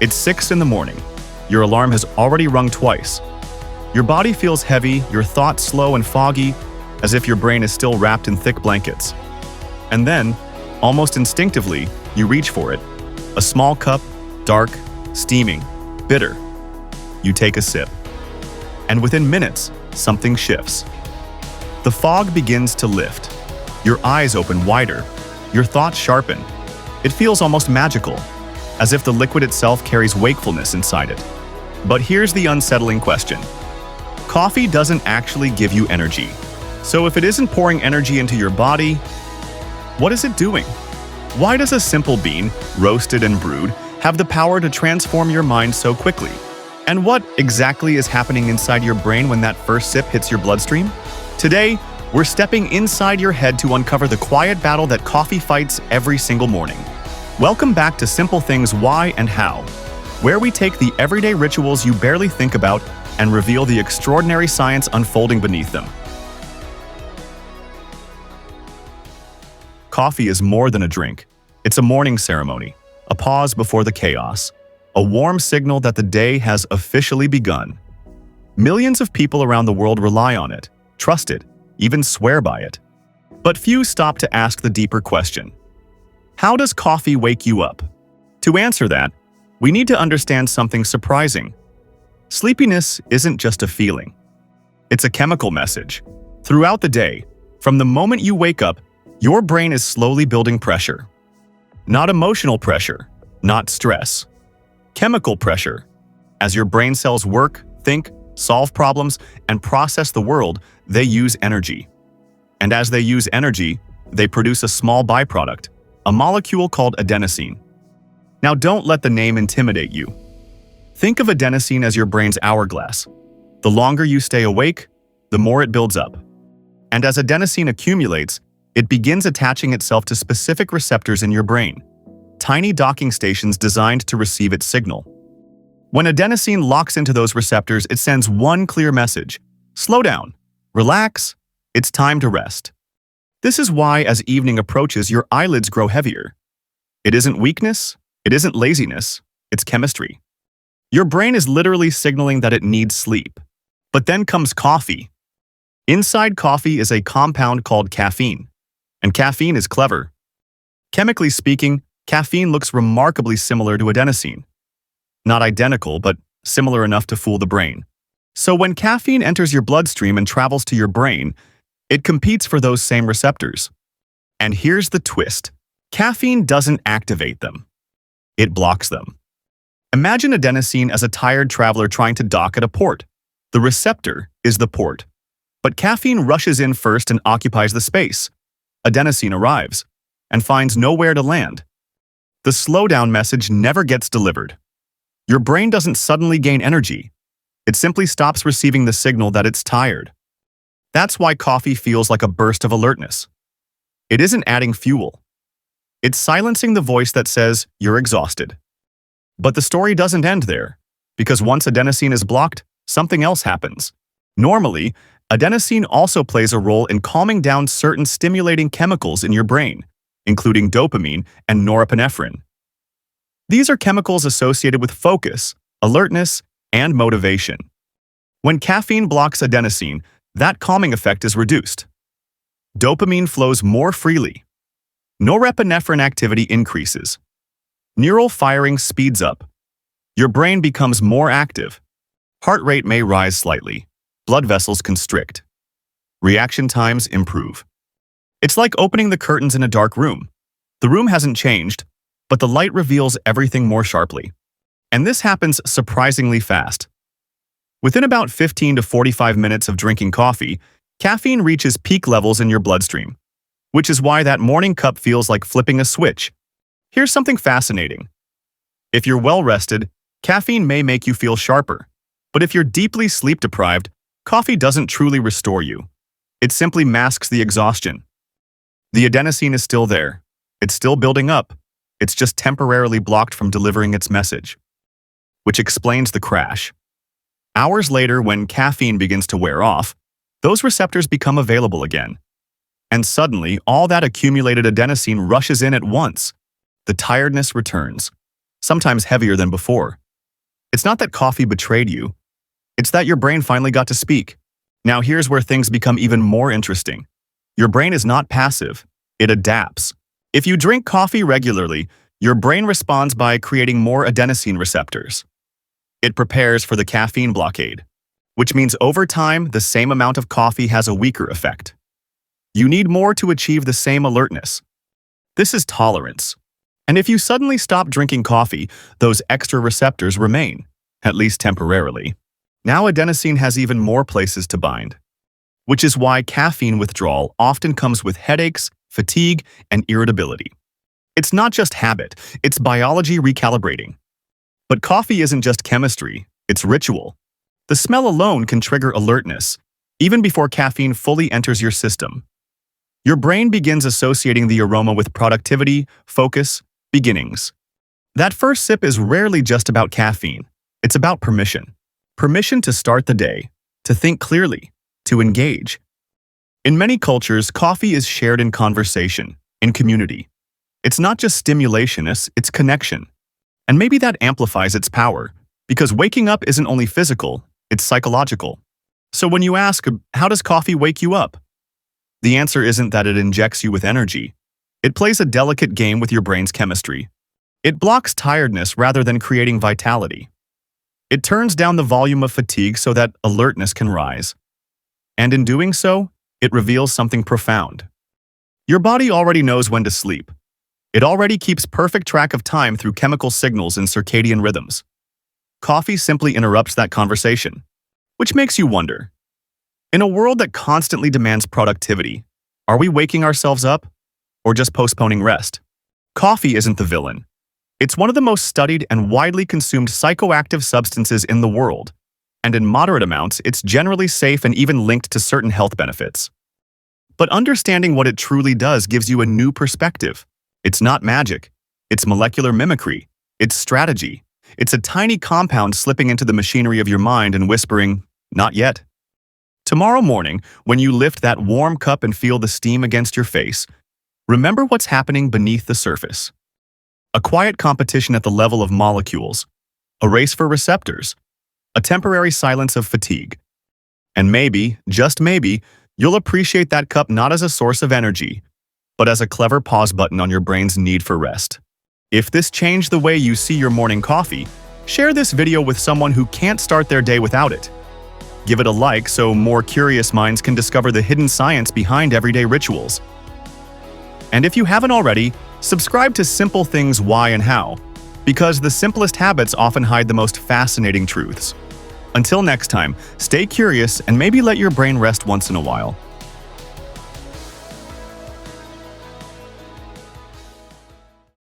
It's 6 in the morning. Your alarm has already rung twice. Your body feels heavy, your thoughts slow and foggy, as if your brain is still wrapped in thick blankets. And then, almost instinctively, you reach for it. A small cup, dark, steaming, bitter. You take a sip. And within minutes, something shifts. The fog begins to lift. Your eyes open wider. Your thoughts sharpen. It feels almost magical, as if the liquid itself carries wakefulness inside it. But here's the unsettling question. Coffee doesn't actually give you energy. So if it isn't pouring energy into your body, what is it doing? Why does a simple bean, roasted and brewed, have the power to transform your mind so quickly? And what exactly is happening inside your brain when that first sip hits your bloodstream? Today, we're stepping inside your head to uncover the quiet battle that coffee fights every single morning. Welcome back to Simple Things Why and How, where we take the everyday rituals you barely think about and reveal the extraordinary science unfolding beneath them. Coffee is more than a drink. It's a morning ceremony, a pause before the chaos, a warm signal that the day has officially begun. Millions of people around the world rely on it, trust it, even swear by it. But few stop to ask the deeper question. How does coffee wake you up? To answer that, we need to understand something surprising. Sleepiness isn't just a feeling. It's a chemical message. Throughout the day, from the moment you wake up, your brain is slowly building pressure. Not emotional pressure, not stress. Chemical pressure. As your brain cells work, think, solve problems, and process the world, they use energy. And as they use energy, they produce a small byproduct, a molecule called adenosine. Now don't let the name intimidate you. Think of adenosine as your brain's hourglass. The longer you stay awake, the more it builds up. And as adenosine accumulates, it begins attaching itself to specific receptors in your brain, tiny docking stations designed to receive its signal. When adenosine locks into those receptors, it sends one clear message: slow down, relax, it's time to rest. This is why, as evening approaches, your eyelids grow heavier. It isn't weakness, it isn't laziness, it's chemistry. Your brain is literally signaling that it needs sleep. But then comes coffee. Inside coffee is a compound called caffeine. And caffeine is clever. Chemically speaking, caffeine looks remarkably similar to adenosine. Not identical, but similar enough to fool the brain. So when caffeine enters your bloodstream and travels to your brain, it competes for those same receptors. And here's the twist. Caffeine doesn't activate them. It blocks them. Imagine adenosine as a tired traveler trying to dock at a port. The receptor is the port. But caffeine rushes in first and occupies the space. Adenosine arrives and finds nowhere to land. The slowdown message never gets delivered. Your brain doesn't suddenly gain energy. It simply stops receiving the signal that it's tired. That's why coffee feels like a burst of alertness. It isn't adding fuel. It's silencing the voice that says you're exhausted. But the story doesn't end there, because once adenosine is blocked, something else happens. Normally, adenosine also plays a role in calming down certain stimulating chemicals in your brain, including dopamine and norepinephrine. These are chemicals associated with focus, alertness, and motivation. When caffeine blocks adenosine, that calming effect is reduced. Dopamine flows more freely. Norepinephrine activity increases. Neural firing speeds up. Your brain becomes more active. Heart rate may rise slightly. Blood vessels constrict. Reaction times improve. It's like opening the curtains in a dark room. The room hasn't changed, but the light reveals everything more sharply. And this happens surprisingly fast. Within about 15 to 45 minutes of drinking coffee, caffeine reaches peak levels in your bloodstream, which is why that morning cup feels like flipping a switch. Here's something fascinating. If you're well-rested, caffeine may make you feel sharper. But if you're deeply sleep-deprived, coffee doesn't truly restore you. It simply masks the exhaustion. The adenosine is still there. It's still building up. It's just temporarily blocked from delivering its message. Which explains the crash. Hours later, when caffeine begins to wear off, those receptors become available again. And suddenly, all that accumulated adenosine rushes in at once. The tiredness returns. sometimes heavier than before. It's not that coffee betrayed you, it's that your brain finally got to speak. Now here's where things become even more interesting. Your brain is not passive, it adapts. If you drink coffee regularly, your brain responds by creating more adenosine receptors. It prepares for the caffeine blockade, which means over time, the same amount of coffee has a weaker effect. You need more to achieve the same alertness. This is tolerance. And if you suddenly stop drinking coffee, those extra receptors remain, at least temporarily. Now adenosine has even more places to bind, which is why caffeine withdrawal often comes with headaches, fatigue, and irritability. It's not just habit, it's biology recalibrating. But coffee isn't just chemistry, it's ritual. The smell alone can trigger alertness, even before caffeine fully enters your system. Your brain begins associating the aroma with productivity, focus, beginnings. That first sip is rarely just about caffeine. It's about permission. Permission to start the day, to think clearly, to engage. In many cultures, coffee is shared in conversation, in community. It's not just stimulation, it's connection. And maybe that amplifies its power, because waking up isn't only physical, it's psychological. So when you ask, how does coffee wake you up? The answer isn't that it injects you with energy. It plays a delicate game with your brain's chemistry. It blocks tiredness rather than creating vitality. It turns down the volume of fatigue so that alertness can rise. And in doing so, it reveals something profound. Your body already knows when to sleep. It already keeps perfect track of time through chemical signals and circadian rhythms. Coffee simply interrupts that conversation, which makes you wonder. In a world that constantly demands productivity, are we waking ourselves up or just postponing rest? Coffee isn't the villain. It's one of the most studied and widely consumed psychoactive substances in the world, and in moderate amounts, it's generally safe and even linked to certain health benefits. But understanding what it truly does gives you a new perspective. It's not magic. It's molecular mimicry. It's strategy. It's a tiny compound slipping into the machinery of your mind and whispering, "Not yet." Tomorrow morning, when you lift that warm cup and feel the steam against your face, remember what's happening beneath the surface. A quiet competition at the level of molecules, a race for receptors, a temporary silence of fatigue. And maybe, just maybe, you'll appreciate that cup not as a source of energy, but as a clever pause button on your brain's need for rest. If this changed the way you see your morning coffee, share this video with someone who can't start their day without it. Give it a like so more curious minds can discover the hidden science behind everyday rituals. And if you haven't already, subscribe to Simple Things Why and How, because the simplest habits often hide the most fascinating truths. Until next time, stay curious and maybe let your brain rest once in a while.